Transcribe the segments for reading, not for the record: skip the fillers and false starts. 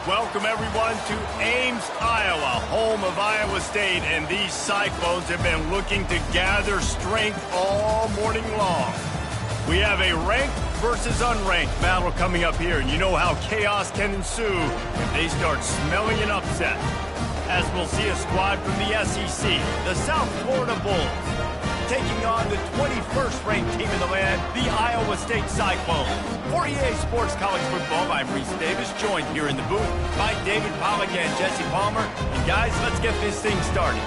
Welcome, everyone, to Ames, Iowa, home of Iowa State, and these Cyclones have been looking to gather strength all morning long. We have a ranked versus unranked battle coming up here, and you know how chaos can ensue if they start smelling an upset. As we'll see a squad from the SEC, the South Florida Bulls, taking on the 21st ranked team in the land, the Iowa State Cyclones. For EA Sports College Football, I'm Reese Davis, joined here in the booth by David Pollack and Jesse Palmer. And guys, let's get this thing started.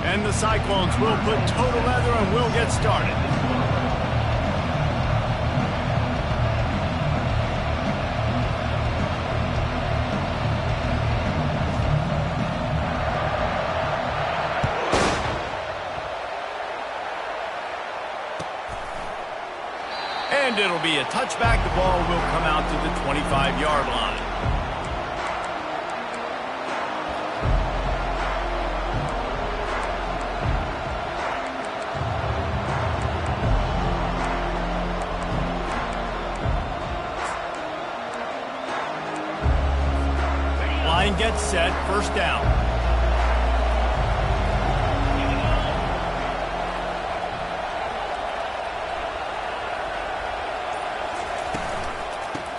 And the Cyclones will put total leather and we'll get started. And it'll be a touchback. The ball will come out to the 25-yard line. Gets set, first down.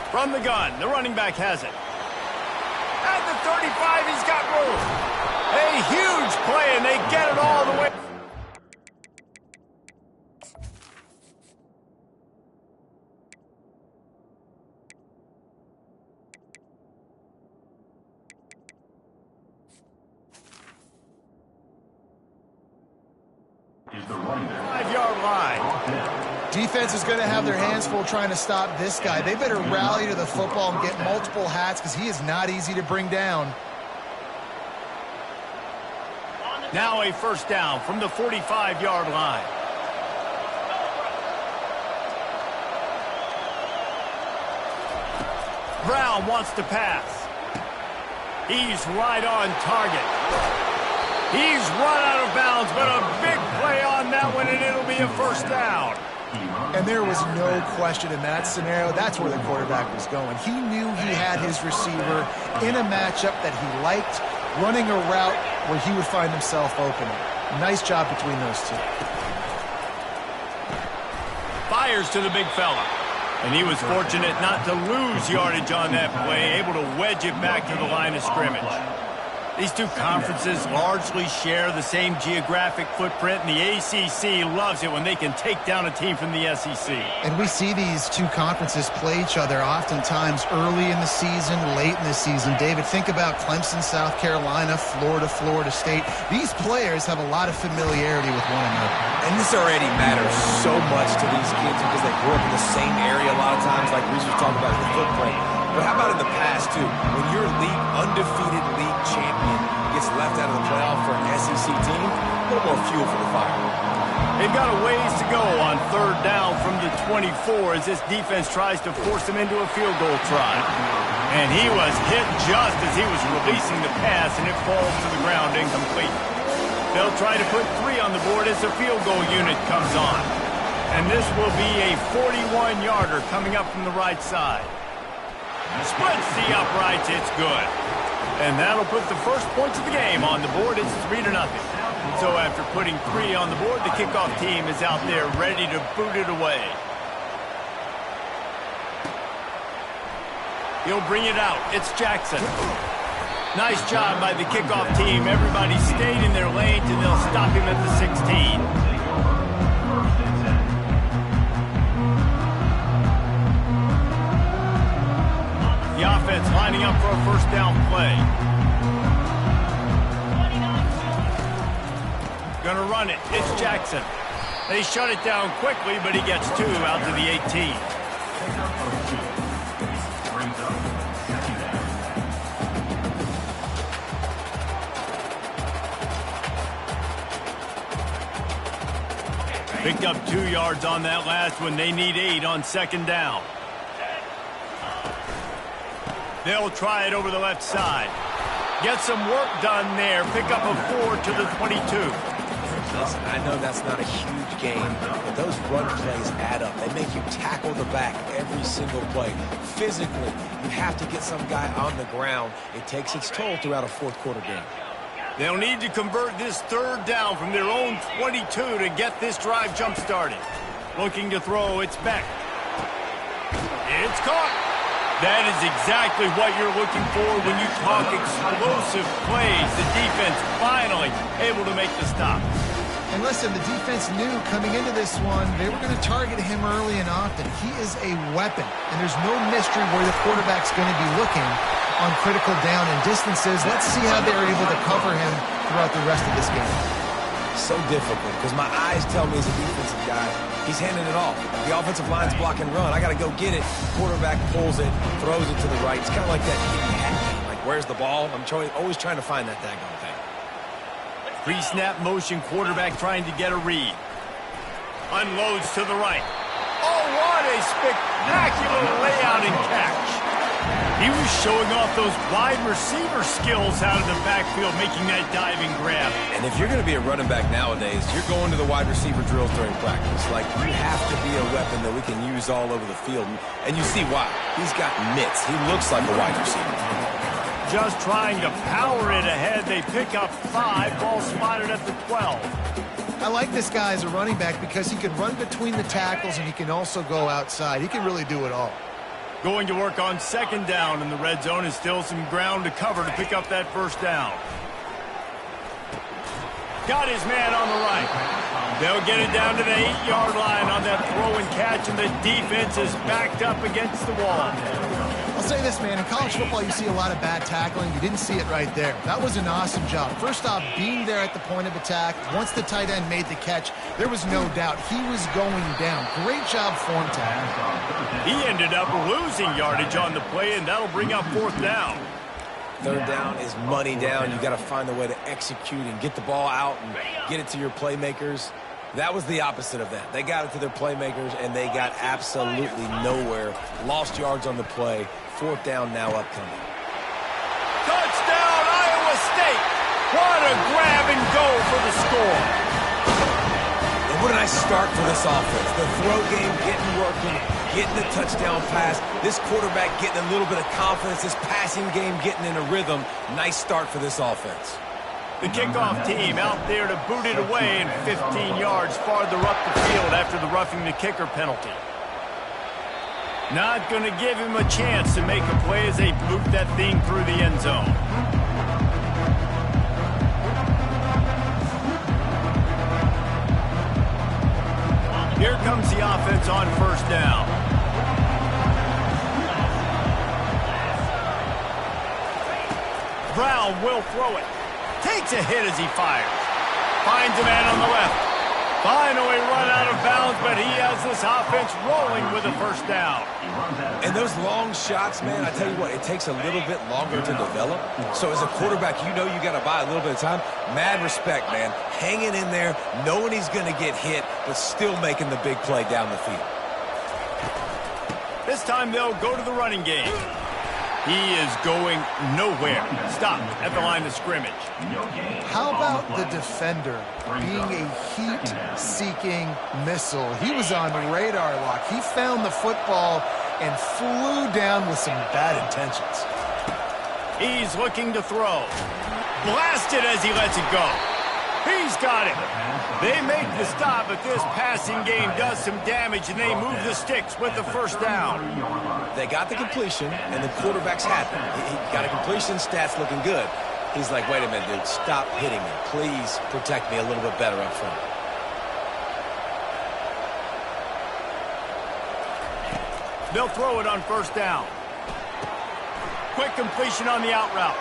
From the gun, the running back has it. At the 35, he's got room. A huge play, and they get it all the way. Is the running back. 5-yard line. Defense is going to have their hands full trying to stop this guy. They better rally to the football and get multiple hats because he is not easy to bring down. Now a first down from the 45-yard line. Brown wants to pass. He's right on target. He's run out of bounds, but a big play on that one, and it'll be a first down. And there was no question in that scenario. That's where the quarterback was going. He knew he had his receiver in a matchup that he liked, running a route where he would find himself open. Nice job between those two. Fires to the big fella. And he was fortunate not to lose yardage on that play, able to wedge it back to the line of scrimmage. These two conferences largely share the same geographic footprint, and the ACC loves it when they can take down a team from the SEC. And we see these two conferences play each other oftentimes early in the season, late in the season. David, think about Clemson, South Carolina, Florida, Florida State. These players have a lot of familiarity with one another. And this already matters so much to these kids because they grew up in the same area a lot of times, like Reese was talking about the footprint. But how about in the past, too? When your undefeated league champion gets left out of the playoff for an SEC team, a little more fuel for the fire. They've got a ways to go on third down from the 24 as this defense tries to force him into a field goal try. And he was hit just as he was releasing the pass, and it falls to the ground incomplete. They'll try to put 3 on the board as the field goal unit comes on. And this will be a 41-yarder coming up from the right side. Splits the uprights, it's good. And that'll put the first points of the game on the board. It's 3-0. So after putting 3 on the board, the kickoff team is out there ready to boot it away. He'll bring it out. It's Jackson. Nice job by the kickoff team. Everybody stayed in their lanes, and they'll stop him at the 16. The offense lining up for a first down play. Gonna run it. It's Jackson. They shut it down quickly, but he gets 2 out to the 18. Picked up 2 yards on that last one. They need 8 on second down. They'll try it over the left side. Get some work done there. Pick up a 4 to the 22. Listen, I know that's not a huge game, but those run plays add up. They make you tackle the back every single play. Physically, you have to get some guy on the ground. It takes its toll throughout a fourth quarter game. They'll need to convert this third down from their own 22 to get this drive jump-started. Looking to throw, it's Beck. It's caught. That is exactly what you're looking for when you talk explosive plays. The defense finally able to make the stop. And listen, the defense knew coming into this one, they were going to target him early and often. He is a weapon, and there's no mystery where the quarterback's going to be looking on critical down and distances. Let's see how they're able to cover him throughout the rest of this game. So difficult, because my eyes tell me as a defensive guy, he's handing it off. The offensive line's block and run. I got to go get it. Quarterback pulls it, throws it to the right. It's kind of like that hat game. Like, where's the ball? I'm always trying to find that daggone thing. Pre-snap motion, quarterback trying to get a read. Unloads to the right. Oh, what a spectacular layout and catch. He was showing off those wide receiver skills out of the backfield, making that diving grab. And if you're going to be a running back nowadays, you're going to the wide receiver drills during practice. Like, you have to be a weapon that we can use all over the field. And you see why. He's got mitts. He looks like a wide receiver. Just trying to power it ahead. They pick up 5. Ball spotted at the 12. I like this guy as a running back because he can run between the tackles and he can also go outside. He can really do it all. Going to work on second down in the red zone, and still some ground to cover to pick up that first down. Got his man on the right. They'll get it down to the 8-yard line on that throw and catch, and the defense is backed up against the wall. I'll say this, man. In college football, you see a lot of bad tackling. You didn't see it right there. That was an awesome job. First off, being there at the point of attack. Once the tight end made the catch, there was no doubt he was going down. Great job for him, Tad. He ended up losing yardage on the play, and that'll bring up fourth down. Third down is money down. You got to find a way to execute and get the ball out and get it to your playmakers. That was the opposite of that. They got it to their playmakers, and they got absolutely nowhere. Lost yards on the play. Fourth down now upcoming. Touchdown, Iowa State! What a grab and go for the score. And what a nice start for this offense. The throw game getting working, getting the touchdown pass. This quarterback getting a little bit of confidence. This passing game getting in a rhythm. Nice start for this offense. The kickoff team out there to boot it away and 15 yards farther up the field after the roughing the kicker penalty. Not going to give him a chance to make a play as they boot that thing through the end zone. Here comes the offense on first down. Brown will throw it. Takes a hit as he fires. Finds a man on the left. Finally run out of bounds, but he has this offense rolling with a first down. And those long shots, man, I tell you what, it takes a little bit longer to develop. So as a quarterback, you know you got to buy a little bit of time. Mad respect, man. Hanging in there, knowing he's going to get hit, but still making the big play down the field. This time they'll go to the running game. He is going nowhere. Stopped at the line of scrimmage. How about the defender being a heat-seeking missile? He was on radar lock. He found the football and flew down with some bad intentions. He's looking to throw. Blasted as he lets it go. He's got it. They make the stop, but this passing game does some damage, and they move the sticks with the first down. They got the completion, and the quarterback's happy. He got a completion, stats looking good. He's like, wait a minute, dude, stop hitting me. Please protect me a little bit better up front. They'll throw it on first down. Quick completion on the out route.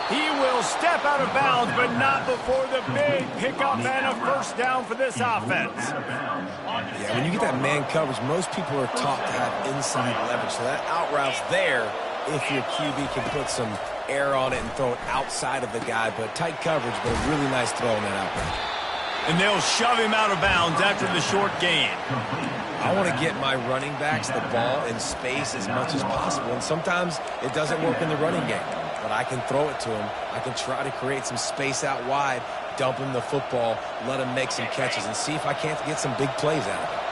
He will step out of bounds, but not before the big pickup and a first down for this offense. Yeah, when you get that man coverage, most people are taught to have inside leverage. So that out route's there if your QB can put some air on it and throw it outside of the guy. But tight coverage, but a really nice throw on that out route. And they'll shove him out of bounds after the short gain. I want to get my running backs the ball in space as much as possible. And sometimes it doesn't work in the running game. But I can throw it to him. I can try to create some space out wide, dump him the football, let him make some catches, and see if I can't get some big plays out of it.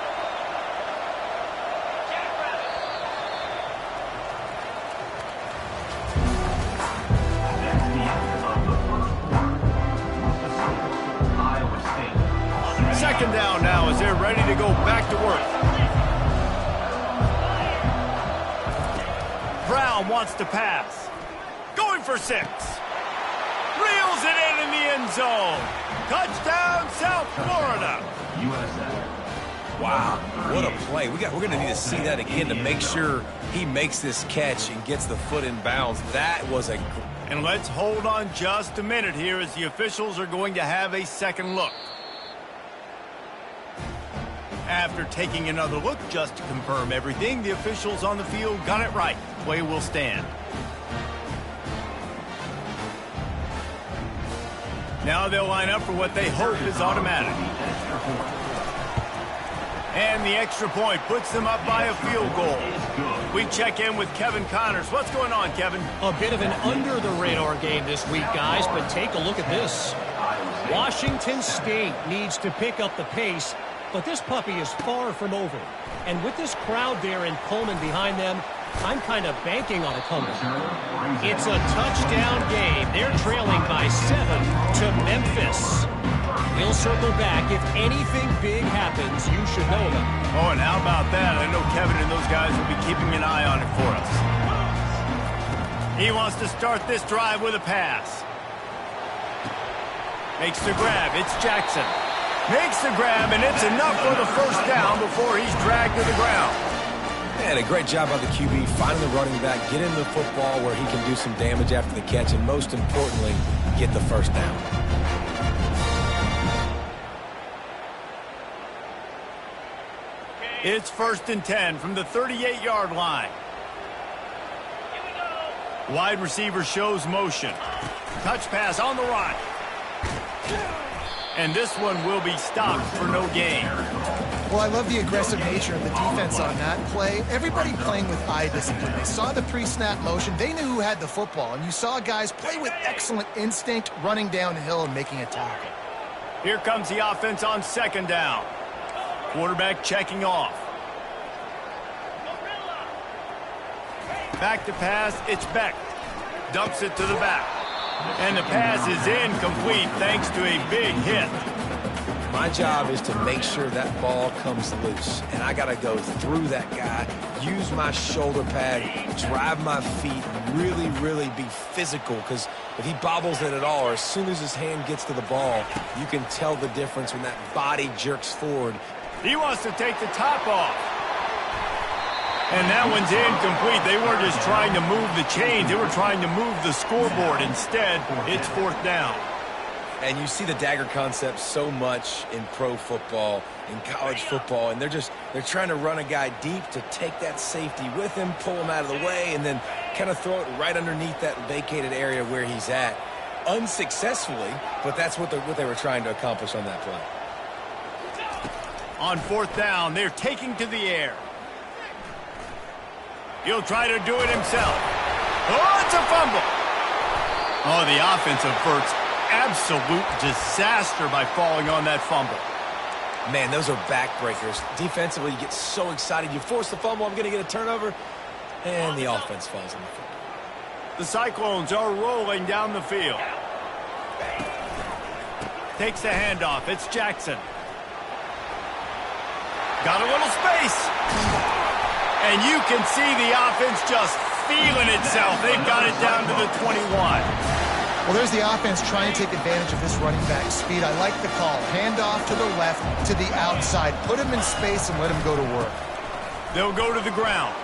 Second down now as they're ready to go back to work. Brown wants to pass. Going for 6. Reels it in the end zone. Touchdown, South Florida. Wow, what a play. We're going to need to see that again to make sure he makes this catch and gets the foot in bounds. That was a... And let's hold on just a minute here as the officials are going to have a second look. After taking another look just to confirm everything, the officials on the field got it right. Play will stand. Now they'll line up for what they hope is automatic. And the extra point puts them up by a field goal. We check in with Kevin Connors. What's going on, Kevin? A bit of an under-the-radar game this week, guys, but take a look at this. Washington State needs to pick up the pace, but this puppy is far from over. And with this crowd there in Pullman behind them, I'm kind of banking on a comeback. It's a touchdown game. They're trailing by 7 to Memphis. We'll circle back. If anything big happens, you should know about it. Oh, and how about that? I know Kevin and those guys will be keeping an eye on it for us. He wants to start this drive with a pass. Makes the grab. It's Jackson. Makes the grab, and it's enough for the first down before he's dragged to the ground. And a great job by the QB, finding the running back, get him the football where he can do some damage after the catch, and most importantly, get the first down. It's 1st and 10 from the 38-yard line. Wide receiver shows motion. Touch pass on the run. And this one will be stopped for no gain. Well, I love the aggressive nature of the defense on that play. Everybody playing with eye discipline. They saw the pre-snap motion. They knew who had the football. And you saw guys play with excellent instinct, running downhill and making a tackle. Here comes the offense on 2nd down. Quarterback checking off. Back to pass, it's Beck. Dumps it to the back. And the pass is incomplete thanks to a big hit. My job is to make sure that ball comes loose. And I got to go through that guy, use my shoulder pad, drive my feet, really be physical. Because if he bobbles it at all, or as soon as his hand gets to the ball, you can tell the difference when that body jerks forward. He wants to take the top off. And that one's incomplete. They weren't just trying to move the chains. They were trying to move the scoreboard. Instead, it's 4th down. And you see the dagger concept so much in pro football, in college football, and they're trying to run a guy deep to take that safety with him, pull him out of the way, and then kind of throw it right underneath that vacated area where he's at. Unsuccessfully, but that's what they were trying to accomplish on that play. On 4th down, they're taking to the air. He'll try to do it himself. Oh, it's a fumble. Oh, the offense averts absolute disaster by falling on that fumble. Man, those are backbreakers. Defensively, you get so excited. You force the fumble, I'm going to get a turnover, and the offense falls on the fumble. The Cyclones are rolling down the field. Takes the handoff. It's Jackson. Got a little space. And you can see the offense just feeling itself. They've got it down to the 21. Well, there's the offense trying to take advantage of this running back speed. I like the call. Hand off to the left, to the outside. Put him in space and let him go to work. They'll go to the ground.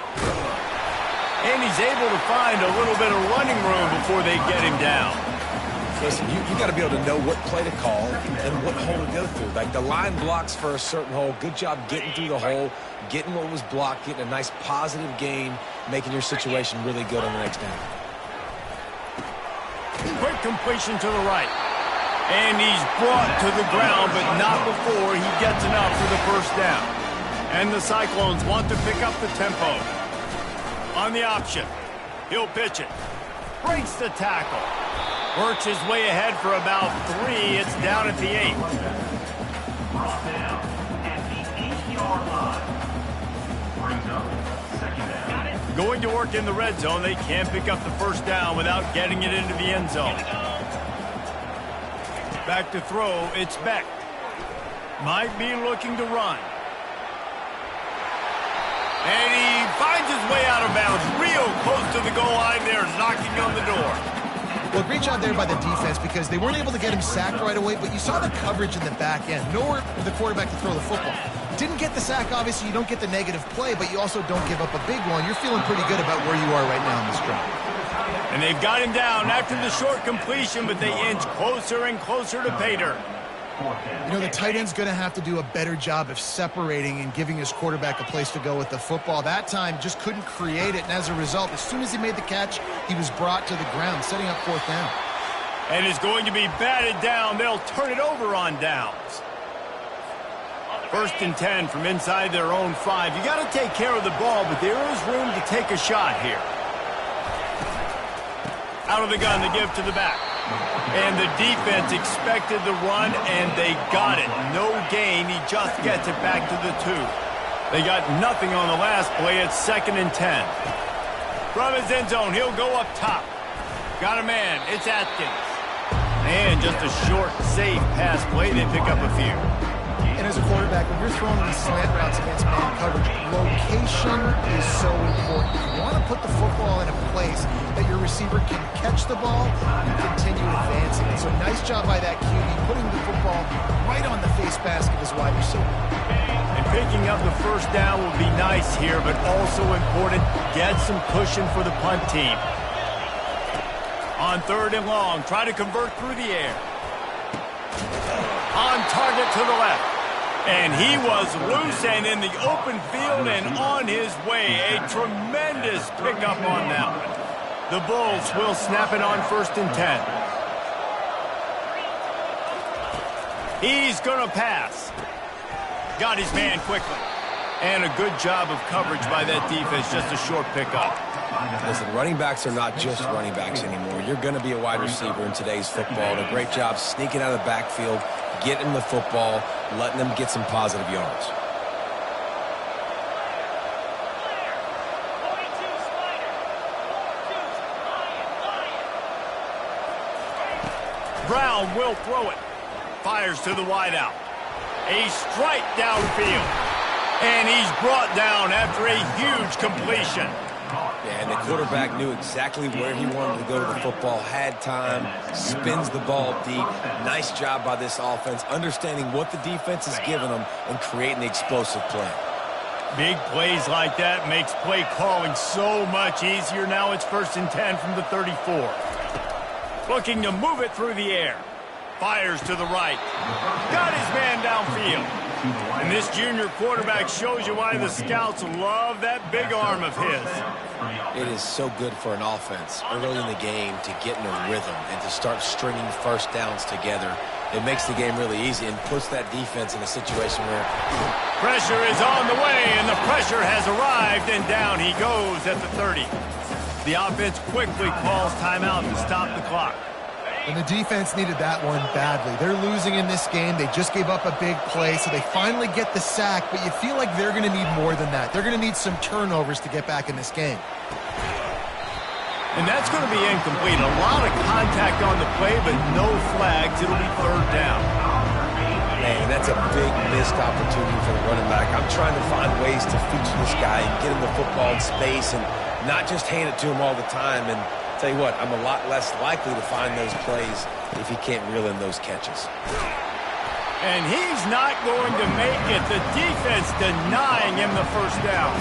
And he's able to find a little bit of running room before they get him down. Listen, you got to be able to know what play to call and what hole to go through. Like the line blocks for a certain hole. Good job getting through the hole, getting what was blocked, getting a nice positive gain, making your situation really good on the next down. Quick completion to the right. And he's brought to the ground, but not before he gets enough for the first down. And the Cyclones want to pick up the tempo. On the option, he'll pitch it. Breaks the tackle. Works his way ahead for about 3. It's down at the 8. Brought down at the 8-yard line. Brings up second down. Going to work in the red zone. They can't pick up the first down without getting it into the end zone. Back to throw, it's Beck. Might be looking to run. And he finds his way out of bounds, real close to the goal line there, knocking on the door. Well, great job there by the defense because they weren't able to get him sacked right away, but you saw the coverage in the back end. Nowhere for the quarterback to throw the football. Didn't get the sack, obviously. You don't get the negative play, but you also don't give up a big one. You're feeling pretty good about where you are right now in this drive. And they've got him down after the short completion, but they inch closer and closer to pay dirt. You know, the tight end's going to have to do a better job of separating and giving his quarterback a place to go with the football. That time just couldn't create it, and as a result, as soon as he made the catch, he was brought to the ground, setting up fourth down. And is going to be batted down. They'll turn it over on downs. First and 10 from inside their own 5. You got to take care of the ball, but there is room to take a shot here. Out of the gun, they give to the back. And the defense expected the run, and they got it. No gain. He just gets it back to the 2. They got nothing on the last play. It's second and 10. From his end zone, he'll go up top. Got a man. It's Atkins. And just a short, safe pass play. They pick up a few. And as a quarterback, when you're throwing these slant routes against man coverage, location is so important. You want to put the football in a place that your receiver can catch the ball and continue advancing. And so nice job by that QB, putting the football right on the face mask of his wide receiver. And picking up the first down will be nice here, but also important, get some cushion for the punt team. On third and long, try to convert through the air. On target to the left. And he was loose and in the open field and on his way. A tremendous pickup on that one. The Bulls will snap it on first and 10. He's going to pass. Got his man quickly. And a good job of coverage by that defense. Just a short pickup. Listen, running backs are not just running backs anymore. You're going to be a wide receiver in today's football. A great job sneaking out of the backfield, getting the football, letting them get some positive yards. Brown will throw it. Fires to the wideout. A strike downfield. And he's brought down after a huge completion. Yeah, and the quarterback knew exactly where he wanted to go to the football, had time, spins the ball deep. Nice job by this offense, understanding what the defense is giving them and creating the explosive play. Big plays like that makes play calling so much easier. Now it's first and 10 from the 34. Looking to move it through the air. Fires to the right. Got his man downfield. And this junior quarterback shows you why the scouts love that big arm of his. It is so good for an offense early in the game to get in a rhythm and to start stringing first downs together. It makes the game really easy and puts that defense in a situation where pressure is on the way, and the pressure has arrived, and down he goes at the 30. The offense quickly calls timeout to stop the clock. And the defense needed that one badly. They're losing in this game. They just gave up a big play, so they finally get the sack, but you feel like they're going to need more than that. They're going to need some turnovers to get back in this game. And that's going to be incomplete. A lot of contact on the play, but no flags. It'll be third down. Man, that's a big missed opportunity for the running back. I'm trying to find ways to feature this guy and get him the football in space and not just hand it to him all the time. And tell you what, I'm a lot less likely to find those plays if he can't reel in those catches. And he's not going to make it. The defense denying him the first down.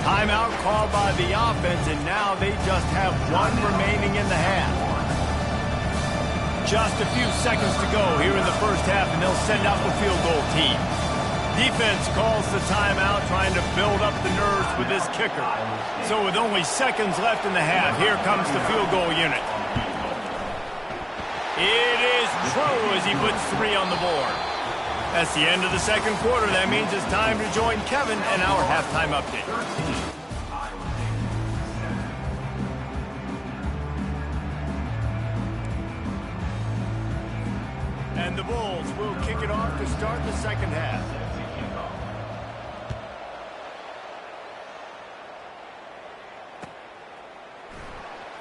Timeout called by the offense, and now they just have one remaining in the half. Just a few seconds to go here in the first half, and they'll send out the field goal team. Defense calls the timeout, trying to build up the nerves with this kicker. So with only seconds left in the half, here comes the field goal unit. It is true as he puts 3 on the board. That's the end of the second quarter. That means it's time to join Kevin and our halftime update. And the Bulls will kick it off to start the second half.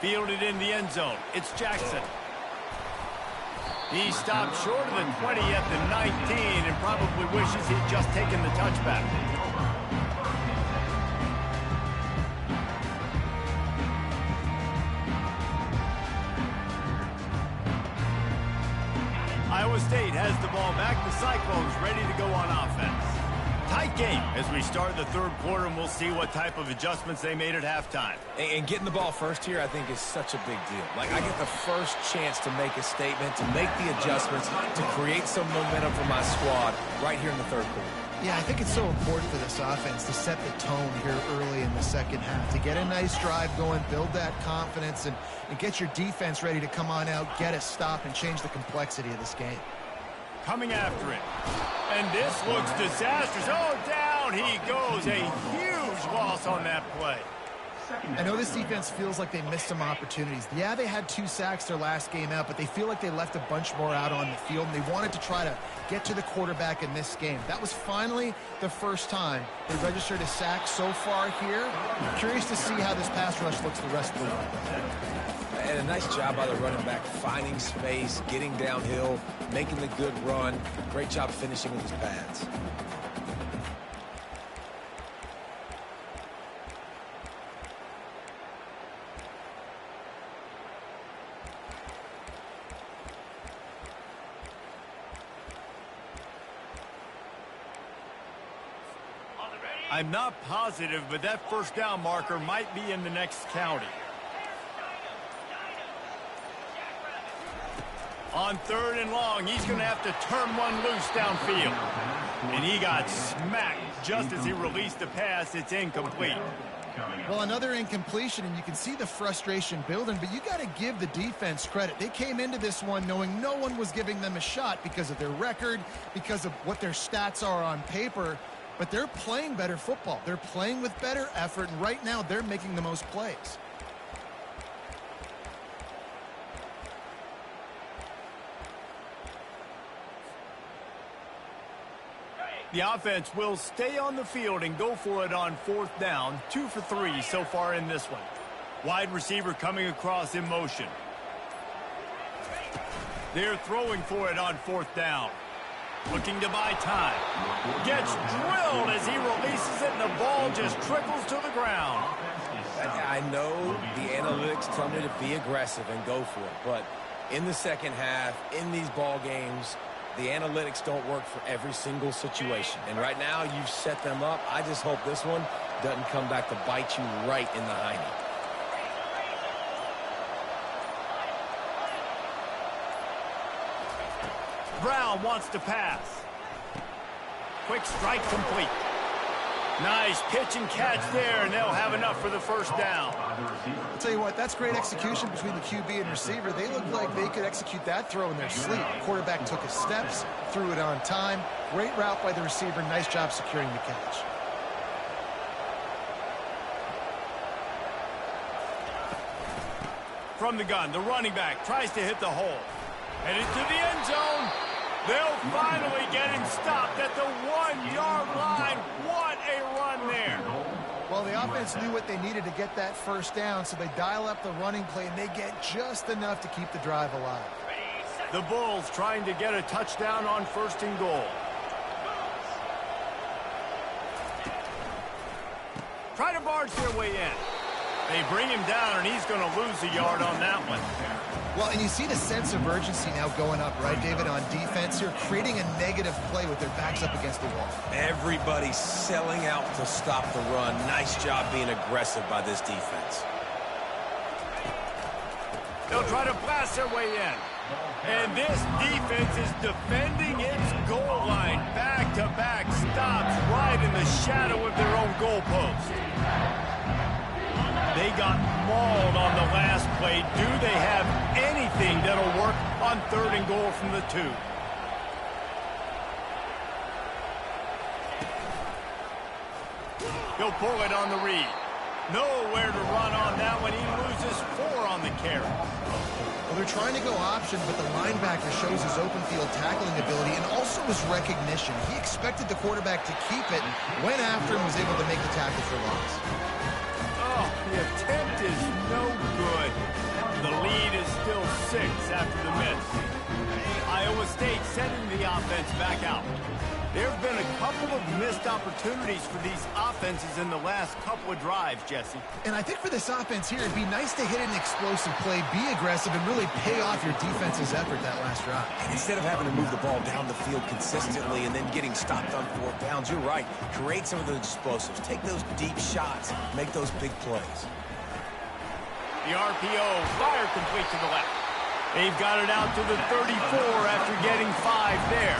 Fielded in the end zone. It's Jackson. He stopped short of the 20 at the 19 and probably wishes he'd just taken the touchback. Iowa State has the ball back. The Cyclones ready to go on offense. Tight game as we start the third quarter, and we'll see what type of adjustments they made at halftime. And getting the ball first here, I think, is such a big deal. Like, I get the first chance to make a statement, to make the adjustments, to create some momentum for my squad right here in the third quarter. Yeah, I think it's so important for this offense to set the tone here early in the second half, to get a nice drive going, build that confidence, and get your defense ready to come on out, get a stop, and change the complexity of this game. Coming after it. And this looks disastrous. Oh, down he goes. A huge loss on that play. I know this defense feels like they missed some opportunities. Yeah, they had 2 sacks their last game out, but they feel like they left a bunch more out on the field, and they wanted to try to get to the quarterback in this game. That was finally the first time they registered a sack so far here. I'm curious to see how this pass rush looks the rest of the way. And a nice job by the running back, finding space, getting downhill, making the good run. Great job finishing with his pads. I'm not positive, but that first down marker might be in the next county. On 3rd and long, he's going to have to turn one loose downfield. And he got smacked just as he released the pass. It's incomplete. Well, another incompletion, and you can see the frustration building, but you got to give the defense credit. They came into this one knowing no one was giving them a shot because of their record, because of what their stats are on paper, but they're playing better football. They're playing with better effort, and right now they're making the most plays. The offense will stay on the field and go for it on 4th down. 2 for 3 so far in this one. Wide receiver coming across in motion. They're throwing for it on 4th down. Looking to buy time. Gets drilled as he releases it, and the ball just trickles to the ground. I know the analytics tell me to be aggressive and go for it, but in the second half, in these ball games, the analytics don't work for every single situation. And right now, you've set them up. I just hope this one doesn't come back to bite you right in the hiney. Brown wants to pass. Quick strike complete. Nice pitch and catch there, and they'll have enough for the first down. I'll tell you what, that's great execution between the QB and receiver. They look like they could execute that throw in their sleep. The quarterback took his steps, threw it on time. Great route by the receiver. Nice job securing the catch. From the gun, the running back tries to hit the hole. Headed to the end zone. They'll finally get him stopped at the 1-yard line. What a run there. Well, the offense knew what they needed to get that first down, so they dial up the running play, and they get just enough to keep the drive alive. The Bulls trying to get a touchdown on 1st and goal. Try to barge their way in. They bring him down, and he's going to lose a yard on that one. Well, and you see the sense of urgency now going up, right, David, on defense here, creating a negative play with their backs up against the wall. Everybody's selling out to stop the run. Nice job being aggressive by this defense. They'll try to blast their way in. And this defense is defending its goal line. Back-to-back stops right in the shadow of their own goalpost. They got mauled on the last play. Do they have anything that'll work on 3rd and goal from the 2? He'll pull it on the read. Nowhere to run on that one. He loses 4 on the carry. Well, they're trying to go option, but the linebacker shows his open field tackling ability and also his recognition. He expected the quarterback to keep it, went after him, was able to make the tackle for loss. Oh, the attempt is no good. The lead is still 6 after the miss. Iowa State sending the offense back out. There have been a couple of missed opportunities for these offenses in the last couple of drives, Jesse. And I think for this offense here, it'd be nice to hit an explosive play, be aggressive, and really pay off your defense's effort that last drive. And instead of having to move the ball down the field consistently and then getting stopped on 4 downs, you're right. Create some of those explosives. Take those deep shots. Make those big plays. The RPO, fire complete to the left. They've got it out to the 34 after getting 5 there.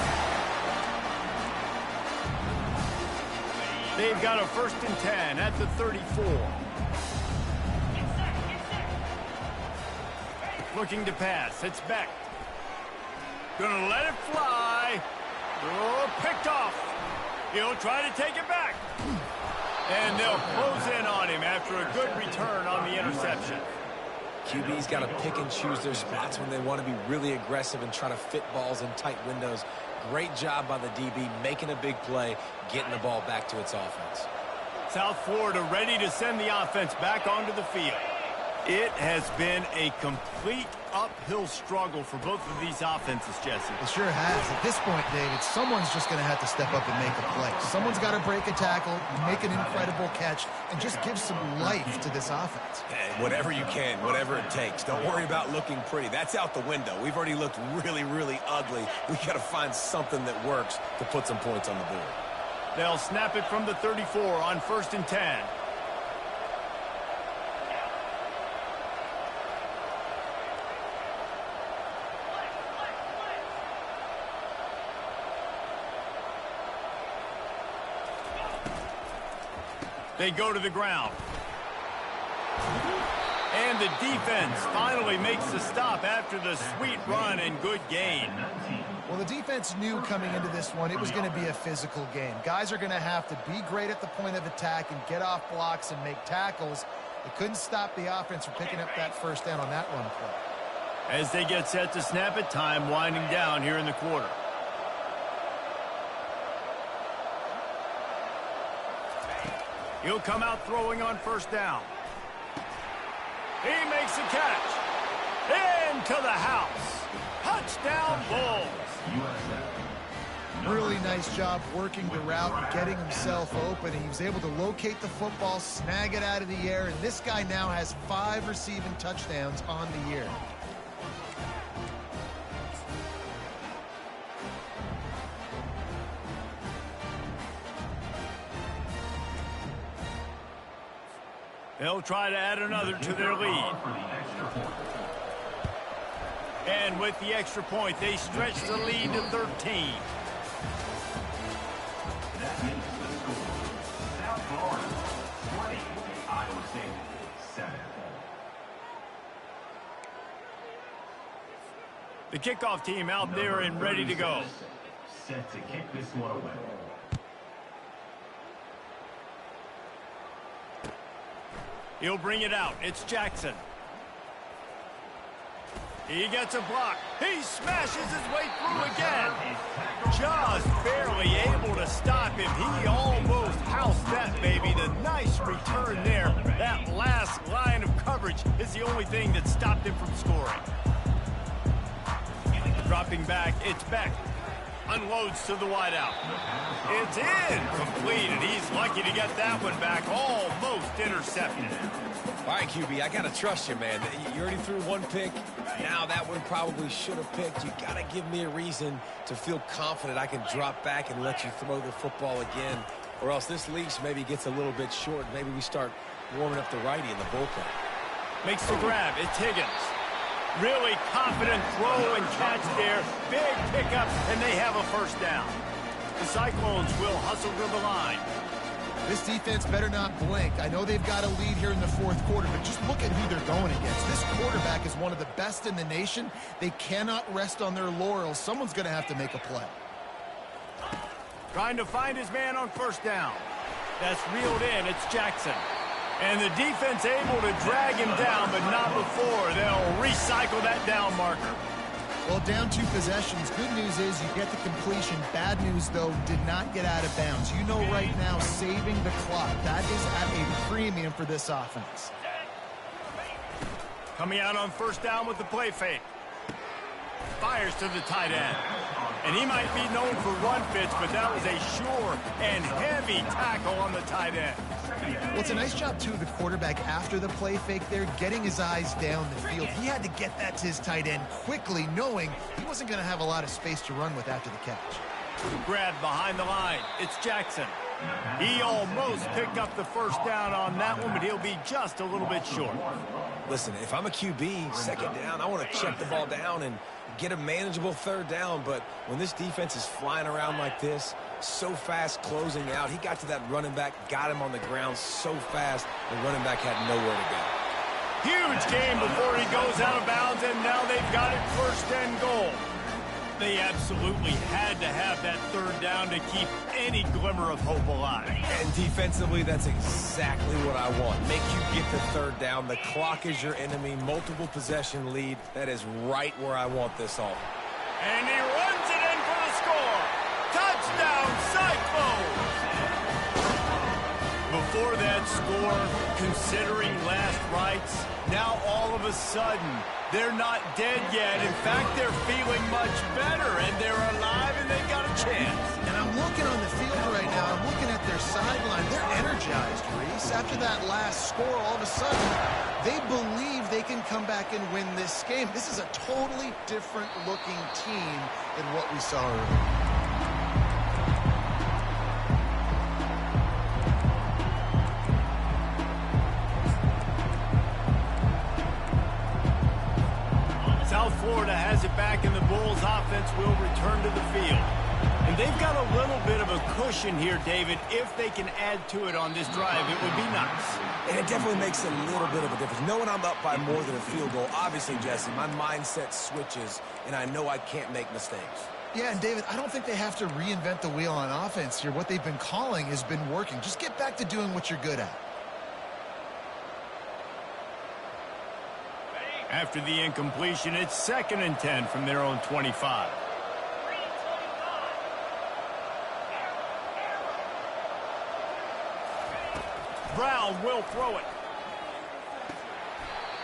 They've got a 1st and 10 at the 34. Looking to pass. It's Beck. Gonna let it fly. Oh, picked off. He'll try to take it back. And they'll close in on him after a good return on the interception. QB's got to pick and choose their spots when they want to be really aggressive and try to fit balls in tight windows. Great job by the DB making a big play, getting the ball back to its offense. South Florida ready to send the offense back onto the field. It has been a complete uphill struggle for both of these offenses, Jesse. It sure has. At this point, David, someone's just going to have to step up and make a play. Someone's got to break a tackle, make an incredible catch, and just give some life to this offense. And whatever you can, whatever it takes. Don't worry about looking pretty. That's out the window. We've already looked really, really ugly. We got to find something that works to put some points on the board. They'll snap it from the 34 on 1st and 10. They go to the ground. And the defense finally makes the stop after the sweet run and good gain. Well, the defense knew coming into this one it was going to be a physical game. Guys are going to have to be great at the point of attack and get off blocks and make tackles. They couldn't stop the offense from picking up that 1st down on that run play. As they get set to snap it, time winding down here in the quarter. He'll come out throwing on 1st down. He makes a catch. Into the house. Touchdown Bulls. Really nice job working the route and getting himself open. He was able to locate the football, snag it out of the air, and this guy now has 5 receiving touchdowns on the year. They'll try to add another to their lead. And with the extra point, they stretch the lead to 13. That makes the score. South Florida 20, Iowa State 7. The kickoff team out there and ready to go. Set to kick this one away. He'll bring it out. It's Jackson. He gets a block. He smashes his way through again. Just barely able to stop him. He almost housed that baby. The nice return there. That last line of coverage is the only thing that stopped him from scoring. Dropping back, it's Beck. Unloads to the wideout. It's incomplete, and he's lucky to get that one back. Almost intercepted. All right, QB, I got to trust you, man. You already threw 1 pick. Now that one probably should have picked. You got to give me a reason to feel confident I can drop back and let you throw the football again. Or else this leash maybe gets a little bit short. Maybe we start warming up the righty in the bullpen. Makes the grab. It's Higgins. Really confident throw and catch there. Big pickup, and they have a first down. The Cyclones will hustle to the line. This defense better not blink. I know they've got a lead here in the fourth quarter, but just look at who they're going against. This quarterback is one of the best in the nation. They cannot rest on their laurels. Someone's going to have to make a play. Trying to find his man on first down. That's reeled in. It's Jackson. And the defense able to drag him down, but not before. They'll recycle that down marker. Well, down 2 possessions. Good news is you get the completion. Bad news, though, did not get out of bounds. You know right now, saving the clock. That is at a premium for this offense. Coming out on first down with the play fake. Fires to the tight end. And he might be known for run fits, but that was a sure and heavy tackle on the tight end. Well, it's a nice job, too, of the quarterback after the play fake there, getting his eyes down the field. He had to get that to his tight end quickly, knowing he wasn't going to have a lot of space to run with after the catch. Grab behind the line. It's Jackson. He almost picked up the first down on that one, but he'll be just a little bit short. Listen, if I'm a QB, second down, I want to check the ball down and get a manageable third down, but when this defense is flying around like this, so fast closing out, he got to that running back, got him on the ground so fast, the running back had nowhere to go. Huge game before he goes out of bounds, and now they've got it first and goal. They absolutely had to have that third down to keep any glimmer of hope alive. And defensively, that's exactly what I want. Make you get the third down. The clock is your enemy. Multiple possession lead. That is right where I want this all. And he runs it in for the score. Touchdown, Cyclones! Before that score, considering last rites, now all of a sudden, they're not dead yet. In fact, they're feeling much better, and they're alive, and they've got a chance. And I'm looking on the field right now. I'm looking at their sideline. They're energized, Reese. After that last score, all of a sudden, they believe they can come back and win this game. This is a totally different-looking team than what we saw earlier. South Florida has it back, and the Bulls offense will return to the field. And they've got a little bit of a cushion here, David. If they can add to it on this drive, it would be nice. And it definitely makes a little bit of a difference. Knowing I'm up by more than a field goal, obviously, Jesse, my mindset switches, and I know I can't make mistakes. Yeah, and David, I don't think they have to reinvent the wheel on offense here. What they've been calling has been working. Just get back to doing what you're good at. After the incompletion, it's 2nd and 10 from their own 25. Brown will throw it.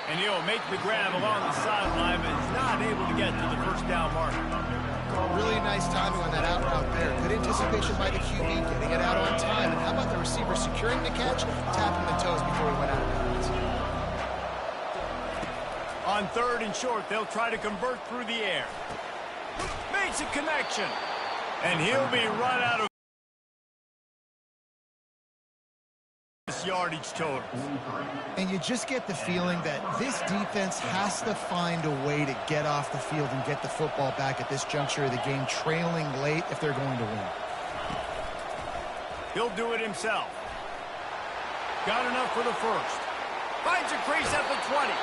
And he'll make the grab along the sideline, but is not able to get to the first down marker. Really nice timing on that out route there. Good anticipation by the QB, getting it out on time. And how about the receiver securing the catch, tapping the toes before he went out of bounds? On 3rd and short, they'll try to convert through the air. Makes a connection. And he'll be run out of yardage total. And you just get the feeling that this defense has to find a way to get off the field and get the football back at this juncture of the game, trailing late if they're going to win. He'll do it himself. Got enough for the first. Finds a crease at the 20.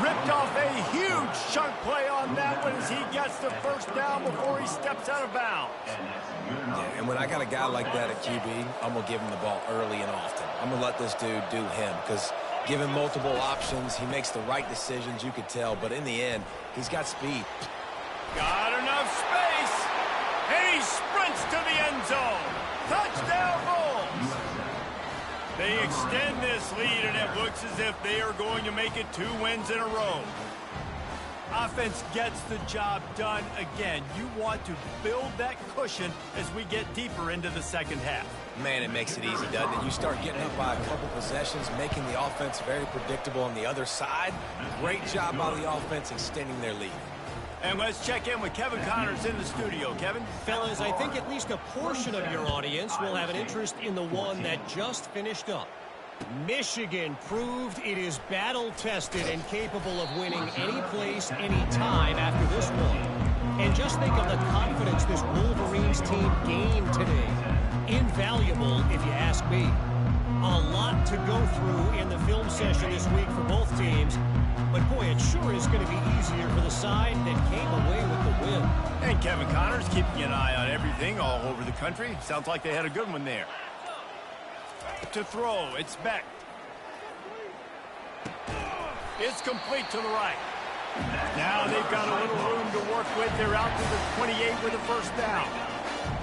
Ripped off a huge chunk play on that one as he gets the first down before he steps out of bounds. Yeah, and when I got a guy like that at QB, I'm going to give him the ball early and often. I'm going to let this dude do him because given multiple options, he makes the right decisions, you could tell. But in the end, he's got speed. Got enough space. And he sprints to the end zone. Touchdown, Bulls. They extend this lead, and it looks as if they are going to make it 2 wins in a row. Offense gets the job done again. You want to build that cushion as we get deeper into the second half. Man, it makes it easy, doesn't it? You start getting up by a couple possessions, making the offense very predictable on the other side. Great job by the offense extending their lead. And let's check in with Kevin Connors in the studio. Kevin? Fellas, I think at least a portion of your audience will have an interest in the one that just finished up. Michigan proved it is battle-tested and capable of winning any place, any time after this one. And just think of the confidence this Wolverines team gained today. Invaluable, if you ask me. A lot to go through in the film session this week for both teams. But, boy, it sure is going to be easier for the side that came away with the win. And Kevin Connors keeping an eye on everything all over the country. Sounds like they had a good one there. To throw, it's Beck. It's complete to the right. Now they've got a little room to work with. They're out to the 28 with a first down.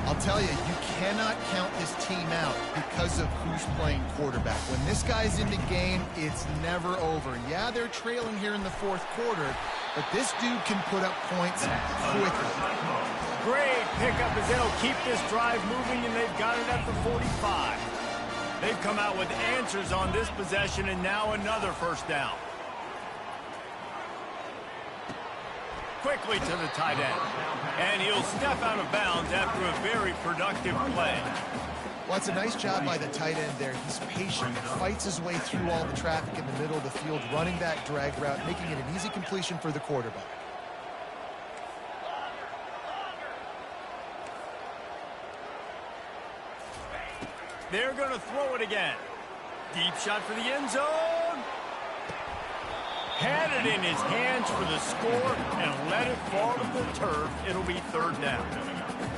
I'll tell you, you cannot count this team out because of who's playing quarterback. When this guy's in the game, it's never over. Yeah, they're trailing here in the fourth quarter, but this dude can put up points quickly. Great pickup as they'll keep this drive moving, and they've got it at the 45. They've come out with answers on this possession, and now another first down. Quickly to the tight end. And he'll step out of bounds after a very productive play. Well, it's a nice job by the tight end there. He's patient, fights his way through all the traffic in the middle of the field, running that drag route, making it an easy completion for the quarterback. They're going to throw it again. Deep shot for the end zone. Had it in his hands for the score and let it fall to the turf. It'll be third down.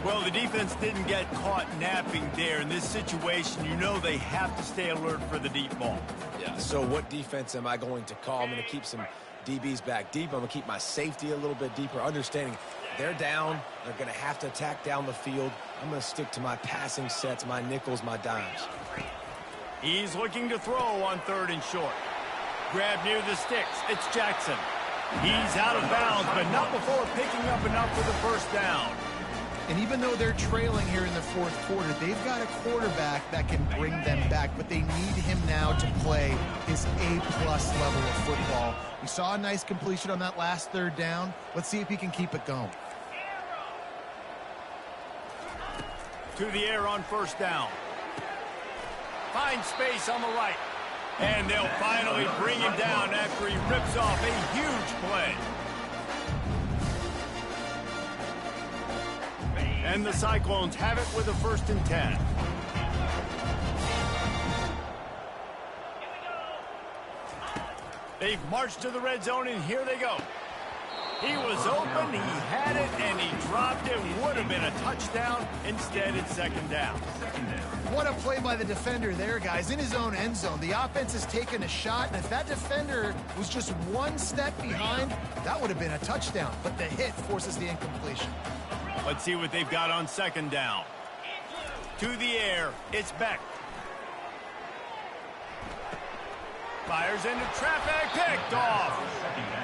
Well, the defense didn't get caught napping there. In this situation, you know they have to stay alert for the deep ball. Yeah, so what defense am I going to call? I'm going to keep some DBs back deep. I'm going to keep my safety a little bit deeper, understanding they're down. They're going to have to attack down the field. I'm going to stick to my passing sets, my nickels, my dimes. He's looking to throw on third and short. Grab near the sticks. It's Jackson. He's out of bounds, but not before picking up enough for the first down. And even though they're trailing here in the fourth quarter, they've got a quarterback that can bring them back, but they need him now to play his A-plus level of football. We saw a nice completion on that last third down. Let's see if he can keep it going. To the air on first down. Finds space on the right. And they'll finally bring him down after he rips off a huge play. And the Cyclones have it with a 1st and 10. They've marched to the red zone, and here they go. He was open, he had it, and he dropped it. Would have been a touchdown. Instead, it's second down. What a play by the defender there, guys. In his own end zone, the offense has taken a shot, and if that defender was just one step behind, that would have been a touchdown. But the hit forces the incompletion. Let's see what they've got on second down. To the air, it's Beck. Fires into traffic, picked off.